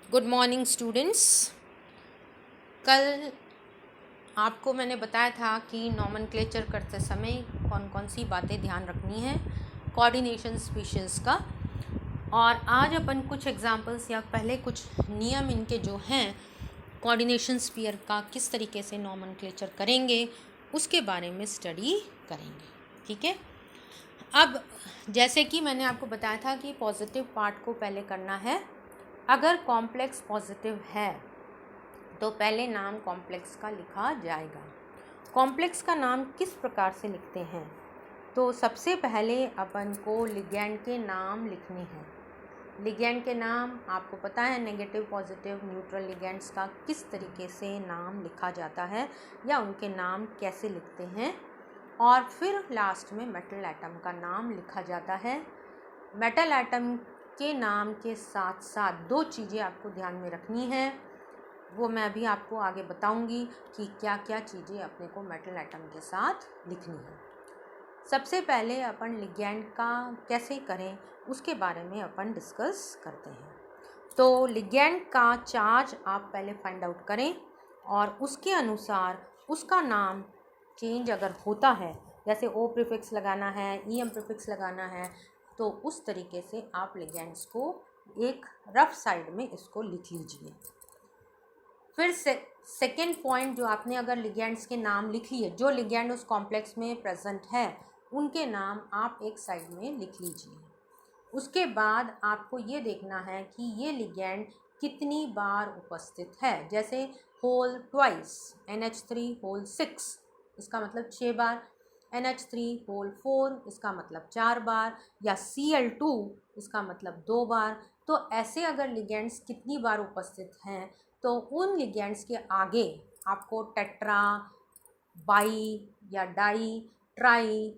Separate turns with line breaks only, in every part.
Good morning students. कल आपको मैंने बताया था कि नॉमेनक्लेचर करते समय कौन कौन सी बातें ध्यान रखनी है कोऑर्डिनेशन स्पीशीज़ का। और आज अपन कुछ एग्जांपल्स या पहले कुछ नियम इनके जो हैं कोऑर्डिनेशन स्पीयर का किस तरीके से नॉमेनक्लेचर करेंगे उसके बारे में स्टडी करेंगे। ठीक है। अब जैसे कि मैंने आपको बताया था कि पॉजिटिव पार्ट को पहले करना है। अगर कॉम्प्लेक्स पॉजिटिव है तो पहले नाम कॉम्प्लेक्स का लिखा जाएगा। कॉम्प्लेक्स का नाम किस प्रकार से लिखते हैं? तो सबसे पहले अपन को लिगैंड के नाम लिखने हैं। लिगैंड के नाम आपको पता है, नेगेटिव पॉजिटिव न्यूट्रल लिगैंड्स का किस तरीके से नाम लिखा जाता है या उनके नाम कैसे लिखते हैं। और फिर लास्ट में मेटल एटम का नाम लिखा जाता है। मेटल एटम के नाम के साथ साथ दो चीज़ें आपको ध्यान में रखनी है, वो मैं अभी आपको आगे बताऊंगी कि क्या क्या चीज़ें अपने को मेटल एटम के साथ लिखनी है। सबसे पहले अपन लिगैंड का कैसे करें उसके बारे में अपन डिस्कस करते हैं। तो लिगैंड का चार्ज आप पहले फाइंड आउट करें और उसके अनुसार उसका नाम चेंज अगर होता है, जैसे ओ प्रीफिक्स लगाना है, ईएम प्रीफिक्स लगाना है, तो उस तरीके से आप लिगैंड्स को एक रफ साइड में इसको लिख लीजिए। फिर सेकेंड पॉइंट, जो आपने अगर लिगैंड्स के नाम लिख लिए, जो लिगैंड उस कॉम्प्लेक्स में प्रेजेंट है उनके नाम आप एक साइड में लिख लीजिए। उसके बाद आपको ये देखना है कि ये लिगैंड कितनी बार उपस्थित है। जैसे होल ट्वाइस, NH3 होल 6 इसका मतलब 6 बार, NH3 होल 4 इसका मतलब 4 बार, या Cl2 इसका मतलब 2 बार। तो ऐसे अगर लिगैंड्स कितनी बार उपस्थित हैं तो उन लिगैंड्स के आगे आपको टेट्रा, बाई या डाई, ट्राई,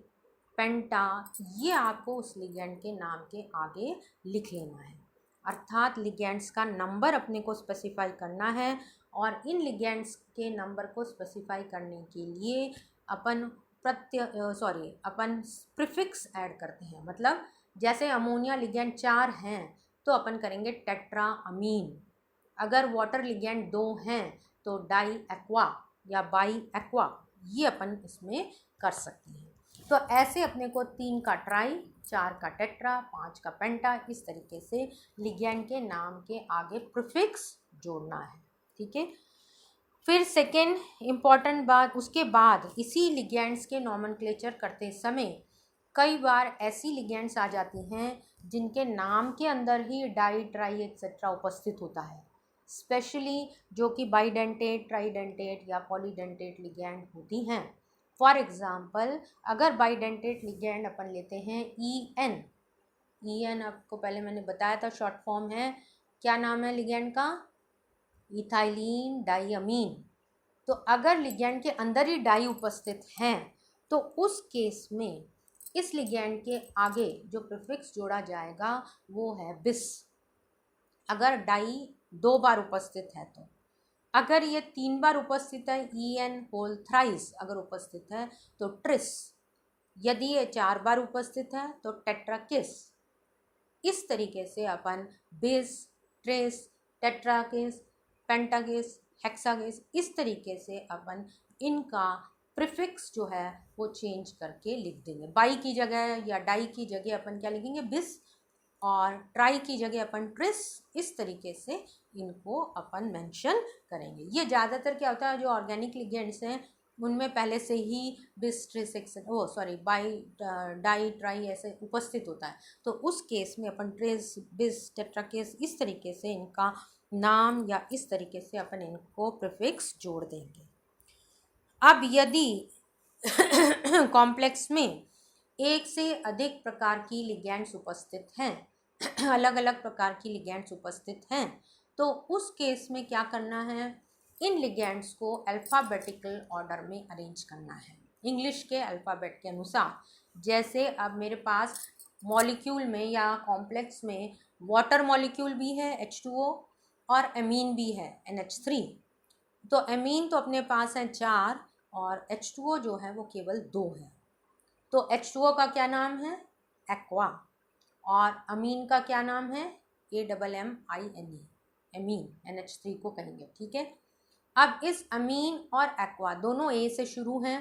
पेंटा, ये आपको उस लिगैंड के नाम के आगे लिख लेना है। अर्थात लिगैंड्स का नंबर अपने को स्पेसिफाई करना है। और इन लिगैंड्स के नंबर को स्पेसिफाई करने के लिए अपन अपन प्रीफिक्स ऐड करते हैं। मतलब जैसे अमोनिया लिगैंड 4 हैं तो अपन करेंगे टेट्रा अमीन। अगर वाटर लिगैंड 2 हैं तो डाई एक्वा या बाई एक्वा, ये अपन इसमें कर सकते हैं। तो ऐसे अपने को 3 का ट्राई, 4 का टेट्रा, 5 का पेंटा, इस तरीके से लिगैंड के नाम के आगे प्रीफिक्स जोड़ना है। ठीक है। फिर सेकेंड इम्पॉर्टेंट बात, उसके बाद इसी लिगैंड्स के नॉमेनक्लेचर करते समय कई बार ऐसी लिगैंड्स आ जाती हैं जिनके नाम के अंदर ही डाई, ट्राई एक्सेट्रा उपस्थित होता है। स्पेशली जो कि बाईडेंटेट, ट्राईडेंटेट या पॉलीडेंटेट लिगैंड होती हैं। फॉर एग्ज़ाम्पल, अगर बाईडेंटेट लिगैंड अपन लेते हैं EN आपको पहले मैंने बताया था शॉर्ट फॉर्म है, क्या नाम है लिगैंड का? इथाइलिन डाइअमीन। तो अगर लिगैंड के अंदर ही डाई उपस्थित हैं तो उस केस में इस लिगैंड के आगे जो प्रीफिक्स जोड़ा जाएगा वो है बिस। अगर डाई 2 बार उपस्थित है तो, अगर ये 3 बार उपस्थित है, EN होल थ्राइस अगर उपस्थित है तो ट्रिस। यदि ये 4 बार उपस्थित है तो टेट्राकिस। इस तरीके से अपन बिस, ट्रिस, टेट्राकिस, पेंटाकिस, हेक्साकिस, इस तरीके से अपन इनका प्रीफिक्स जो है वो चेंज करके लिख देंगे। बाई की जगह या डाई की जगह अपन क्या लिखेंगे? बिस, और ट्राई की जगह अपन ट्रिस। इस तरीके से इनको अपन मेंशन करेंगे। ये ज़्यादातर क्या होता है, जो ऑर्गेनिक लिगेंड्स हैं उनमें पहले से ही बिस, ट्रिस, बाई, डाई, ट्राई ऐसे उपस्थित होता है। तो उस केस में अपन ट्रिस, बिस, टेट्राकिस, इस तरीके से इनका नाम या इस तरीके से अपन इनको प्रीफिक्स जोड़ देंगे। अब यदि कॉम्प्लेक्स में एक से अधिक प्रकार की लिगैंड्स उपस्थित हैं, अलग अलग प्रकार की लिगैंड्स उपस्थित हैं, तो उस केस में क्या करना है? इन लिगैंड्स को अल्फ़ाबेटिकल ऑर्डर में अरेंज करना है, इंग्लिश के अल्फ़ाबेट के अनुसार। जैसे अब मेरे पास मॉलिक्यूल में या कॉम्प्लेक्स में वाटर मॉलिक्यूल भी है H2O और एमीन भी है NH3। तो एमीन तो अपने पास है 4 और H2O जो है वो केवल 2 है। तो H2O का क्या नाम है? एक्वा। और अमीन का क्या नाम है? AMMINE। एमीन NH3 को कहेंगे, ठीक है। अब इस अमीन और एक्वा दोनों ए से शुरू हैं।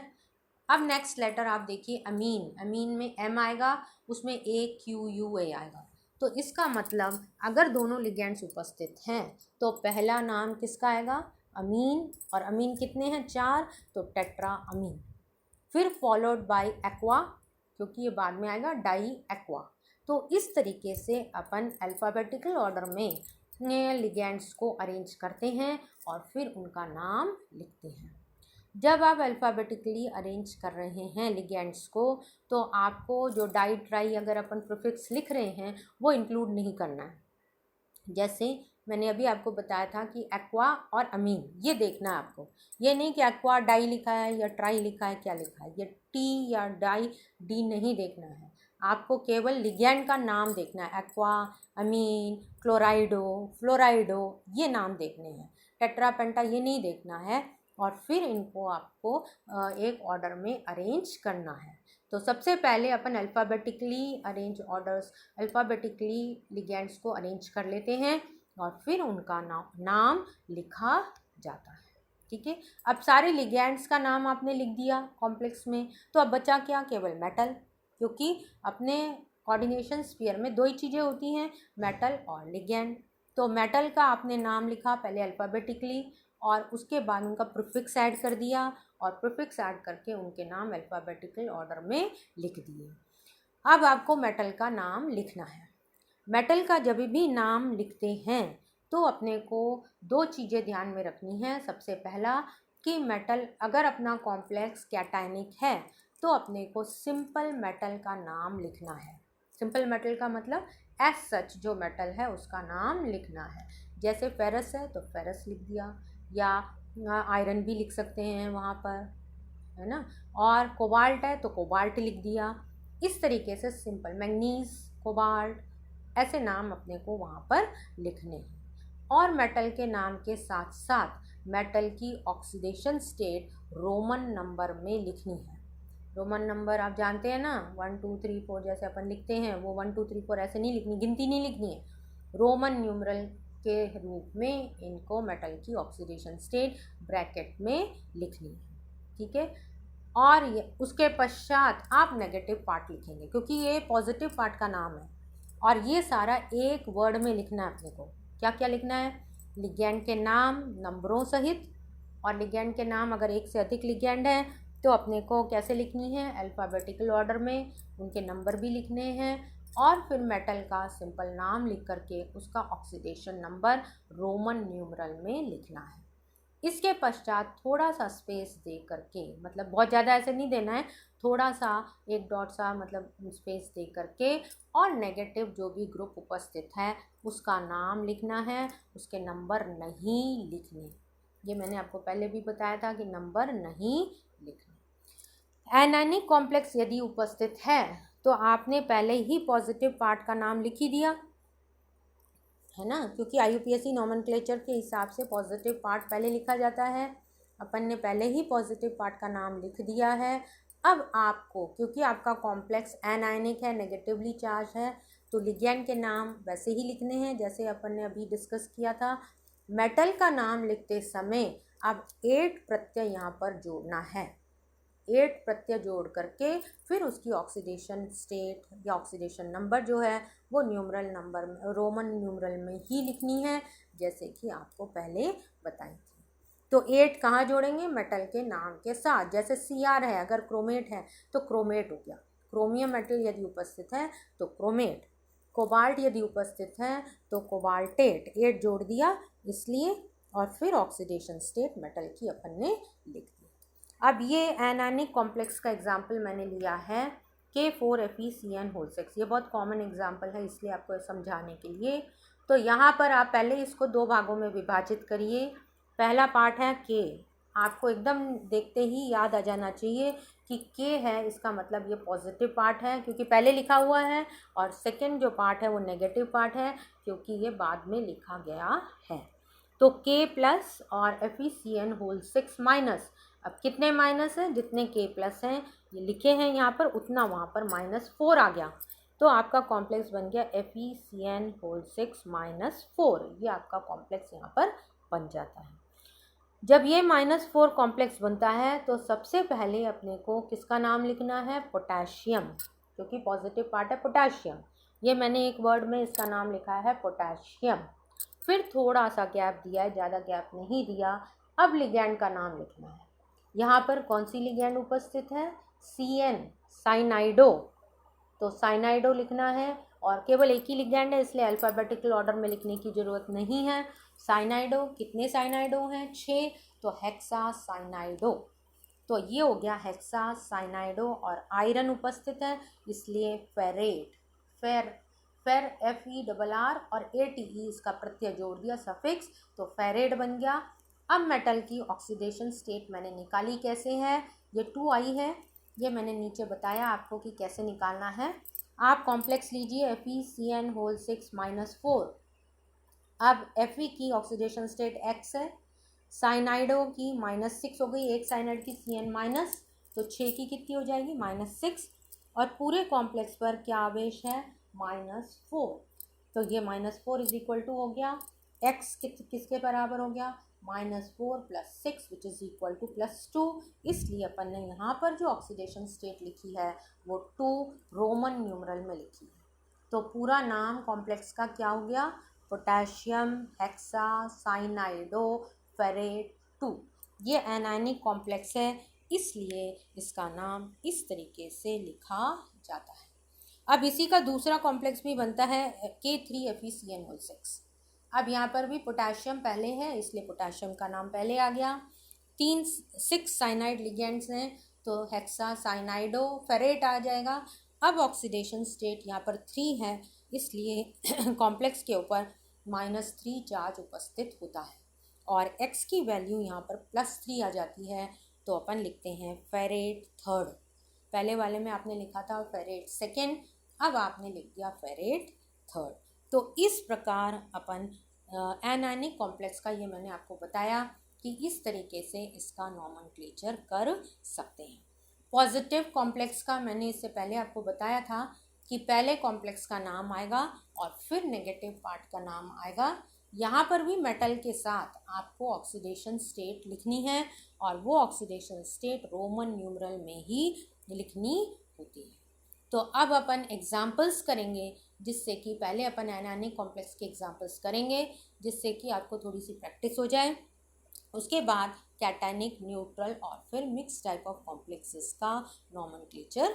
अब नेक्स्ट लेटर आप देखिए अमीन, अमीन में M आएगा, उसमें AQUA आएगा। तो इसका मतलब अगर दोनों लिगेंड्स उपस्थित हैं तो पहला नाम किसका आएगा, अमीन, और अमीन कितने हैं, 4, तो टेट्रा अमीन। फिर फॉलोड बाय एक्वा, क्योंकि ये बाद में आएगा, डाई एक्वा। तो इस तरीके से अपन अल्फ़ाबेटिकल ऑर्डर में लिगेंड्स को अरेंज करते हैं और फिर उनका नाम लिखते हैं। जब आप अल्फ़ाबेटिकली अरेंज कर रहे हैं लिगेंड्स को तो आपको जो डाई ट्राई अगर अपन प्रीफिक्स लिख रहे हैं वो इंक्लूड नहीं करना है। जैसे मैंने अभी आपको बताया था कि एक्वा और अमीन, ये देखना है आपको, ये नहीं कि एक्वा डाई लिखा है या ट्राई लिखा है, क्या लिखा है, ये टी या डाई डी नहीं देखना है, आपको केवल लिगेंड का नाम देखना है। एक्वा, अमीन, क्लोराइडो, फ्लोराइडो, ये नाम देखने हैं। टेट्रा पेंटा ये नहीं देखना है। और फिर इनको आपको एक ऑर्डर में अरेंज करना है। तो सबसे पहले अपन alphabetically arrange orders, alphabetically legends को अरेंज कर लेते हैं और फिर उनका नाम लिखा जाता है, ठीक है। अब सारे लिगेंड्स का नाम आपने लिख दिया कॉम्प्लेक्स में, तो अब बचा क्या, केवल मेटल, क्योंकि अपने कोऑर्डिनेशन स्फीयर में दो ही चीज़ें होती हैं, मेटल और लिगेंड। तो मेटल का आपने नाम लिखा पहले अल्फ़ाबेटिकली और उसके बाद उनका प्रीफिक्स ऐड कर दिया और प्रीफिक्स ऐड करके उनके नाम अल्फ़ाबेटिकल ऑर्डर में लिख दिए। अब आपको मेटल का नाम लिखना है। मेटल का जब भी नाम लिखते हैं तो अपने को दो चीज़ें ध्यान में रखनी है। सबसे पहला कि मेटल अगर अपना कॉम्प्लेक्स कैटायनिक है तो अपने को सिंपल मेटल का नाम लिखना है। सिंपल मेटल का मतलब एज सच जो मेटल है उसका नाम लिखना है। जैसे फेरस है तो फेरस लिख दिया, या आयरन भी लिख सकते हैं वहाँ पर, है ना, और कोबाल्ट है तो कोबाल्ट लिख दिया। इस तरीके से सिंपल, मैग्नीज, कोबाल्ट, ऐसे नाम अपने को वहाँ पर लिखने हैं। और मेटल के नाम के साथ साथ मेटल की ऑक्सीडेशन स्टेट रोमन नंबर में लिखनी है। रोमन नंबर आप जानते हैं ना, 1 2 3 4 जैसे अपन लिखते हैं, वो 1 2 3 4 ऐसे नहीं लिखनी, गिनती नहीं लिखनी है, रोमन न्यूमरल के रूप में इनको मेटल की ऑक्सीडेशन स्टेट ब्रैकेट में लिखनी है, ठीक है। और ये उसके पश्चात आप नेगेटिव पार्ट लिखेंगे क्योंकि ये पॉजिटिव पार्ट का नाम है। और ये सारा एक वर्ड में लिखना है अपने को। क्या क्या लिखना है, लिगेंड के नाम नंबरों सहित, और लिगेंड के नाम अगर एक से अधिक लिगेंड है तो अपने को कैसे लिखनी है, अल्फ़ाबेटिकल ऑर्डर में, उनके नंबर भी लिखने हैं। और फिर मेटल का सिंपल नाम लिख करके उसका ऑक्सीडेशन नंबर रोमन न्यूमरल में लिखना है। इसके पश्चात थोड़ा सा स्पेस दे करके, मतलब बहुत ज़्यादा ऐसे नहीं देना है, थोड़ा सा एक डॉट सा मतलब स्पेस दे करके, और नेगेटिव जो भी ग्रुप उपस्थित है उसका नाम लिखना है, उसके नंबर नहीं लिखने। ये मैंने आपको पहले भी बताया था कि नंबर नहीं लिखने। एनायनिक कॉम्प्लेक्स यदि उपस्थित है तो आपने पहले ही पॉजिटिव पार्ट का नाम लिख ही दिया है ना, क्योंकि IUPAC नॉमेनक्लेचर के हिसाब से पॉजिटिव पार्ट पहले लिखा जाता है। अपन ने पहले ही पॉजिटिव पार्ट का नाम लिख दिया है। अब आपको, क्योंकि आपका कॉम्प्लेक्स एनायनिक है, नेगेटिवली चार्ज है, तो लिगेंड के नाम वैसे ही लिखने हैं जैसे अपन ने अभी डिस्कस किया था। मेटल का नाम लिखते समय अब 8 प्रत्यय यहाँ पर जोड़ना है। 8 प्रत्यय जोड़ करके फिर उसकी ऑक्सीडेशन स्टेट या ऑक्सीडेशन नंबर जो है वो न्यूमरल नंबर में, रोमन न्यूमरल में ही लिखनी है, जैसे कि आपको पहले बताई थी। तो 8 कहाँ जोड़ेंगे, मेटल के नाम के साथ। जैसे Cr है, अगर क्रोमेट है तो क्रोमेट हो गया, क्रोमियम मेटल यदि उपस्थित है तो क्रोमेट, कोबाल्ट यदि उपस्थित है तो कोबाल्टेट, 8 जोड़ दिया इसलिए, और फिर ऑक्सीडेशन स्टेट मेटल की अपन ने लिख दी। अब ये एनायनिक कॉम्प्लेक्स का एग्जाम्पल मैंने लिया है K4FeCN6, ये बहुत कॉमन एग्जाम्पल है इसलिए आपको समझाने के लिए। तो यहाँ पर आप पहले इसको 2 भागों में विभाजित करिए। पहला पार्ट है K, आपको एकदम देखते ही याद आ जाना चाहिए कि K है, इसका मतलब ये पॉजिटिव पार्ट है क्योंकि पहले लिखा हुआ है, और सेकेंड जो पार्ट है वो नेगेटिव पार्ट है क्योंकि ये बाद में लिखा गया है। तो K प्लस और FeCN6 माइनस, अब कितने माइनस हैं, जितने K प्लस हैं ये लिखे हैं यहाँ पर उतना वहाँ पर -4 आ गया। तो आपका कॉम्प्लेक्स बन गया FeCN6-4। ये आपका कॉम्प्लेक्स यहाँ पर बन जाता है। जब ये -4 कॉम्प्लेक्स बनता है तो सबसे पहले अपने को किसका नाम लिखना है? पोटेशियम, क्योंकि पॉजिटिव पार्ट है पोटेशियम। ये मैंने एक वर्ड में इसका नाम लिखा है पोटेशियम। फिर थोड़ा सा गैप दिया है, ज़्यादा गैप नहीं दिया। अब लिगैंड का नाम लिखना है। यहाँ पर कौन सी लिगैंड उपस्थित है? CN, साइनाइडो। तो साइनाइडो लिखना है, और केवल एक ही लिगैंड है इसलिए अल्फ़ाबेटिकल ऑर्डर में लिखने की ज़रूरत नहीं है। साइनाइडो, कितने साइनाइडो हैं? 6। तो हेक्सा साइनाइडो। तो ये हो गया हेक्सा साइनाइडो। और आयरन उपस्थित है इसलिए फेरेट। फेर FERR और ATE इसका प्रत्यय जोड़ दिया सफिक्स, तो फेरेट बन गया। अब मेटल की ऑक्सीडेशन स्टेट मैंने निकाली, कैसे है? ये 2I है, ये मैंने नीचे बताया आपको कि कैसे निकालना है। आप कॉम्प्लेक्स लीजिए FeCN6-4। अब Fe की ऑक्सीडेशन स्टेट X है, साइनाइडो की -6 हो गई, एक साइनाइड की CN-, तो 6 की कितनी हो जाएगी? -6। और पूरे कॉम्प्लेक्स पर क्या आवेश है? -4। तो ये -4 = हो गया X किसके बराबर हो गया? -4 + 6 विच इज़ इक्वल टू +2। इसलिए अपन ने यहाँ पर जो ऑक्सीडेशन स्टेट लिखी है वो 2 रोमन न्यूमरल में लिखी है। तो पूरा नाम कॉम्प्लेक्स का क्या हो गया? Potassium hexa cyanido ferrate 2। ये एनायनिक कॉम्प्लेक्स है, इसलिए इसका नाम इस तरीके से लिखा जाता है। अब इसी का दूसरा कॉम्प्लेक्स भी बनता है K3FeCN6। अब यहाँ पर भी पोटेशियम पहले है इसलिए पोटेशियम का नाम पहले आ गया। 6 साइनाइड लिगेंड्स हैं तो हेक्सा साइनाइडो फेरेट आ जाएगा। अब ऑक्सीडेशन स्टेट यहाँ पर 3 है इसलिए कॉम्प्लेक्स के ऊपर -3 चार्ज उपस्थित होता है, और X की वैल्यू यहाँ पर +3 आ जाती है। तो अपन लिखते हैं फेरेट 3rd। पहले वाले में आपने लिखा था फेरेट 2nd, अब आपने लिख दिया फेरेट 3rd। तो इस प्रकार अपन एनायनिक कॉम्प्लेक्स का, ये मैंने आपको बताया कि इस तरीके से इसका नॉमेनक्लेचर कर सकते हैं। पॉजिटिव कॉम्प्लेक्स का मैंने इससे पहले आपको बताया था कि पहले कॉम्प्लेक्स का नाम आएगा और फिर नेगेटिव पार्ट का नाम आएगा। यहाँ पर भी मेटल के साथ आपको ऑक्सीडेशन स्टेट लिखनी है, और वो ऑक्सीडेशन स्टेट रोमन न्यूमरल में ही लिखनी होती है। तो अब अपन एग्जाम्पल्स करेंगे, जिससे कि पहले अपन एनायनिक कॉम्प्लेक्स के एग्जाम्पल्स करेंगे जिससे कि आपको थोड़ी सी प्रैक्टिस हो जाए। उसके बाद कैटायनिक, न्यूट्रल और फिर मिक्स टाइप ऑफ कॉम्प्लेक्सेस का नॉमेनक्लेचर